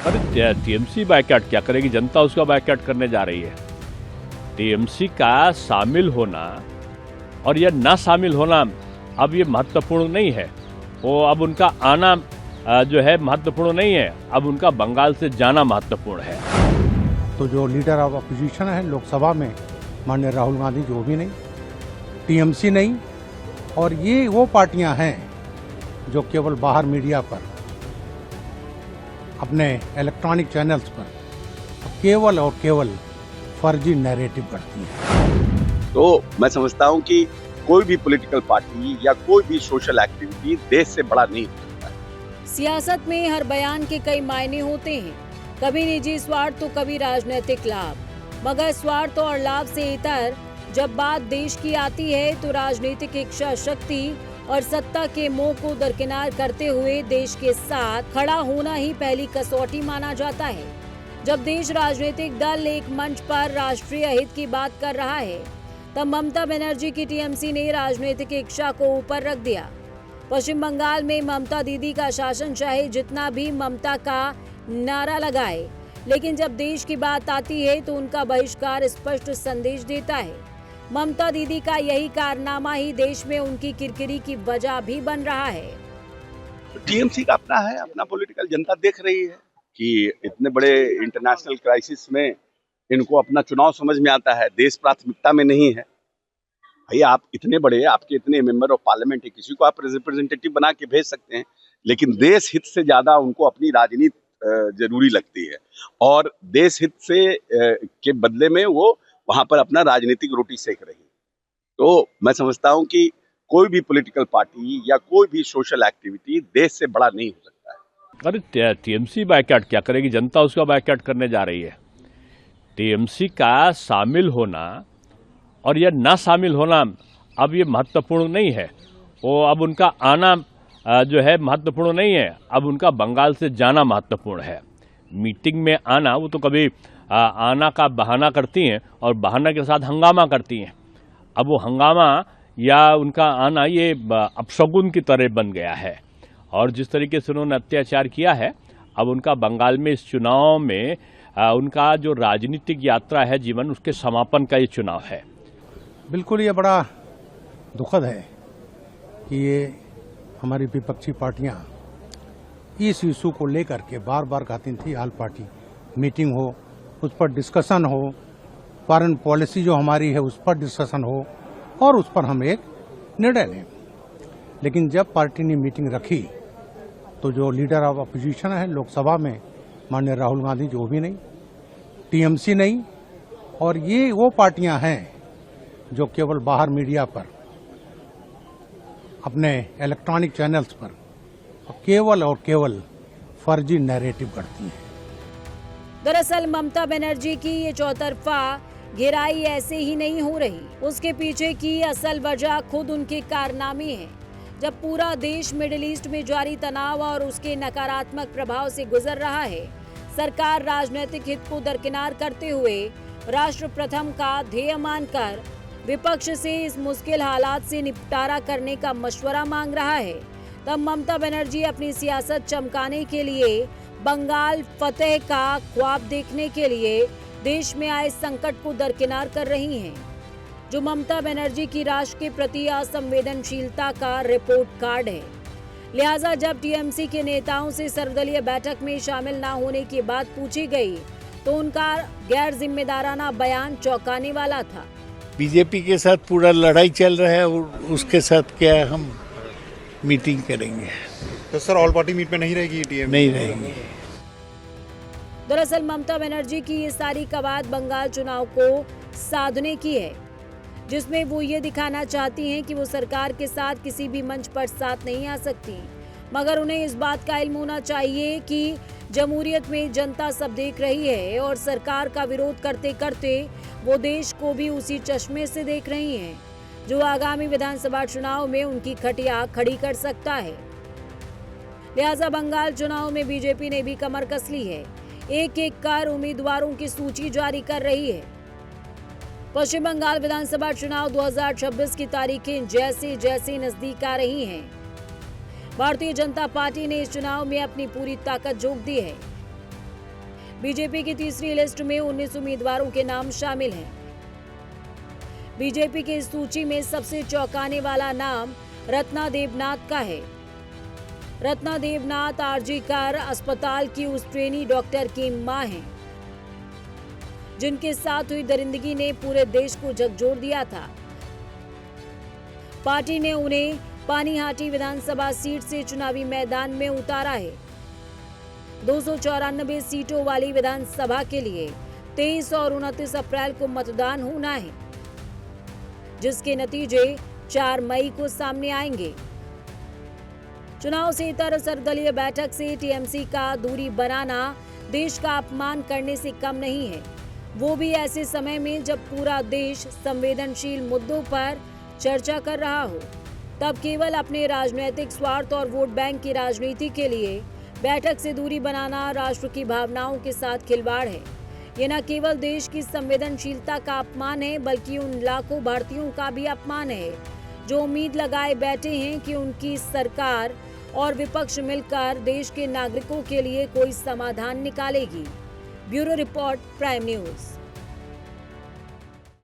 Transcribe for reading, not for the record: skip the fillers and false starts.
अरे TMC boycott क्या करेगी? जनता उसका बायकॉट करने जा रही है। टीएमसी का शामिल होना और यह ना शामिल होना अब ये महत्वपूर्ण नहीं है। वो अब उनका आना जो है महत्वपूर्ण नहीं है, अब उनका बंगाल से जाना महत्वपूर्ण है। तो जो लीडर ऑफ अपोजिशन है लोकसभा में माननीय राहुल गांधी, जो भी नहीं, टीएमसी नहीं, और ये वो पार्टियां हैं जो केवल बाहर मीडिया पर, अपने इलेक्ट्रॉनिक चैनल्स पर केवल और केवल फर्जी नैरेटिव करती है। तो मैं समझता हूं कि कोई भी पॉलिटिकल पार्टी या कोई भी सोशल एक्टिविटी देश से बड़ा नहीं हो सकता है। सियासत में हर बयान के कई मायने होते हैं, कभी निजी स्वार्थ तो कभी राजनीतिक लाभ, मगर स्वार्थ और लाभ से इतर जब बात देश की आती है तो राजनीतिक इच्छा शक्ति और सत्ता के मोह को दरकिनार करते हुए देश के साथ खड़ा होना ही पहली कसौटी माना जाता है। जब देश राजनीतिक दल एक मंच पर राष्ट्रीय हित की बात कर रहा है, तब ममता बनर्जी की टीएमसी ने राजनीतिक इच्छा को ऊपर रख दिया। पश्चिम बंगाल में ममता दीदी का शासन चाहे जितना भी ममता का नारा लगाए, लेकिन जब देश की बात आती है तो उनका बहिष्कार स्पष्ट संदेश देता है। ममता दीदी का यही कारनामा ही देश में उनकी किरकिरी की वजह भी बन रहा है। टीएमसी का अपना है, अपना पॉलिटिकल, जनता देख रही है कि इतने बड़े इंटरनेशनल क्राइसिस में इनको अपना चुनाव समझ में आता है, देश प्राथमिकता में नहीं है। भाई आप इतने बड़े, आपके इतने मेंबर ऑफ पार्लियामेंट है, किसी को आप रिप्रेजेंटेटिव बना के भेज सकते हैं, लेकिन देश हित से ज्यादा उनको अपनी राजनीति जरूरी लगती है, और देश हित से के बदले में वो वहां पर अपना राजनीतिक रोटी सेक रही है। तो मैं समझता हूं कि कोई भी पॉलिटिकल पार्टी या कोई भी सोशल एक्टिविटी देश से बड़ा नहीं हो सकता है। अरे टीएमसी बायकॉट क्या करेगी? जनता उसका बायकॉट करने जा रही है। टीएमसी का शामिल होना और यह ना शामिल होना अब ये महत्वपूर्ण नहीं है। वो अब उनका आना जो है महत्वपूर्ण नहीं है, अब उनका बंगाल से जाना महत्वपूर्ण है। मीटिंग में आना, वो तो कभी आना का बहाना करती हैं और बहाना के साथ हंगामा करती हैं। अब वो हंगामा या उनका आना ये अपशगुन की तरह बन गया है, और जिस तरीके से उन्होंने अत्याचार किया है, अब उनका बंगाल में इस चुनाव में उनका जो राजनीतिक यात्रा है जीवन, उसके समापन का ये चुनाव है। बिल्कुल ये बड़ा दुखद है कि ये हमारी विपक्षी पार्टियां इस इशू को लेकर के बार बार कहती थी ऑल पार्टी मीटिंग हो, उस पर डिस्कशन हो, फॉरेन पॉलिसी जो हमारी है उस पर डिस्कशन हो और उस पर हम एक निर्णय लें। लेकिन जब पार्टी ने मीटिंग रखी तो जो लीडर ऑफ अपोजिशन है लोकसभा में माननीय राहुल गांधी, जो भी नहीं, टीएमसी नहीं, और ये वो पार्टियां हैं जो केवल बाहर मीडिया पर, अपने इलेक्ट्रॉनिक चैनल्स पर केवल और केवल फर्जी नैरेटिव करती हैं। दरअसल ममता बनर्जी की ये चौतरफा घेराई ऐसे ही नहीं हो रही, उसके पीछे की असल वजह खुद उनके कारनामे हैं। जब पूरा देश मिडिल ईस्ट में जारी तनाव और उसके नकारात्मक प्रभाव से गुजर रहा है, सरकार राजनीतिक हित को दरकिनार करते हुए राष्ट्र प्रथम का ध्येय मानकर विपक्ष से इस मुश्किल हालात से निपटारा करने का मशवरा मांग रहा है, तब ममता बनर्जी अपनी सियासत चमकाने के लिए, बंगाल फतेह का ख्वाब देखने के लिए देश में आए संकट को दरकिनार कर रही हैं, जो ममता बनर्जी की राष्ट्र के प्रति असंवेदनशीलता का रिपोर्ट कार्ड है। लिहाजा जब टीएमसी के नेताओं से सर्वदलीय बैठक में शामिल न होने की बात पूछी गई, तो उनका गैर जिम्मेदाराना बयान चौंकाने वाला था। बीजेपी के साथ पूरा लड़ाई चल रहा है और उसके साथ क्या हम मीटिंग करेंगे? तो सर ऑल पार्टी मीट में नहीं रहेगी टीएम? नहीं रहेंगी। दरअसल ममता बनर्जी की ये सारी कवायद बंगाल चुनाव को साधने की है, जिसमें वो ये दिखाना चाहती हैं कि वो सरकार के साथ किसी भी मंच पर साथ नहीं आ सकती, मगर उन्हें इस बात का इल्म होना चाहिए कि जमहूरियत में जनता सब देख रही है और सरकार का विरोध करते करते वो देश को भी उसी चश्मे से देख रही हैं, जो आगामी विधानसभा चुनाव में उनकी खटिया खड़ी कर सकता है। लिहाजा बंगाल चुनाव में बीजेपी ने भी कमर कस ली है, एक एक कर उम्मीदवारों की सूची जारी कर रही है। पश्चिम बंगाल विधानसभा चुनाव 2026 की तारीखें जैसे जैसे नजदीक आ रही हैं, भारतीय जनता पार्टी ने इस चुनाव में अपनी पूरी ताकत झोंक दी है। बीजेपी की तीसरी लिस्ट में 19 उम्मीदवारों के नाम शामिल हैं। बीजेपी की इस सूची में सबसे चौंकाने वाला नाम रत्ना देवनाथ का है। रत्ना देवनाथ आरजी कर अस्पताल की उस ट्रेनी डॉक्टर की मां हैं, जिनके साथ हुई दरिंदगी ने पूरे देश को झकझोर दिया था। पार्टी ने उन्हें पानीहाटी विधानसभा सीट से चुनावी मैदान में उतारा है। 294 सीटों वाली विधानसभा के लिए 23 और 29 अप्रैल को मतदान होना है, जिसके नतीजे 4 मई को सामने आएंगे। चुनाव से इतर सर्वदलीय बैठक से टीएमसी का दूरी बनाना देश का अपमान करने से कम नहीं है, वो भी ऐसे समय में जब पूरा देश संवेदनशील मुद्दों पर चर्चा कर रहा हो। तब केवल अपने राजनीतिक स्वार्थ और वोट बैंक की राजनीति के लिए बैठक से दूरी बनाना राष्ट्र की भावनाओं के साथ खिलवाड़ है। ये न केवल देश की संवेदनशीलता का अपमान है, बल्कि उन लाखों भारतीयों का भी अपमान है जो उम्मीद लगाए बैठे हैं कि उनकी सरकार और विपक्ष मिलकर देश के नागरिकों के लिए कोई समाधान निकालेगी। Bureau report, prime news.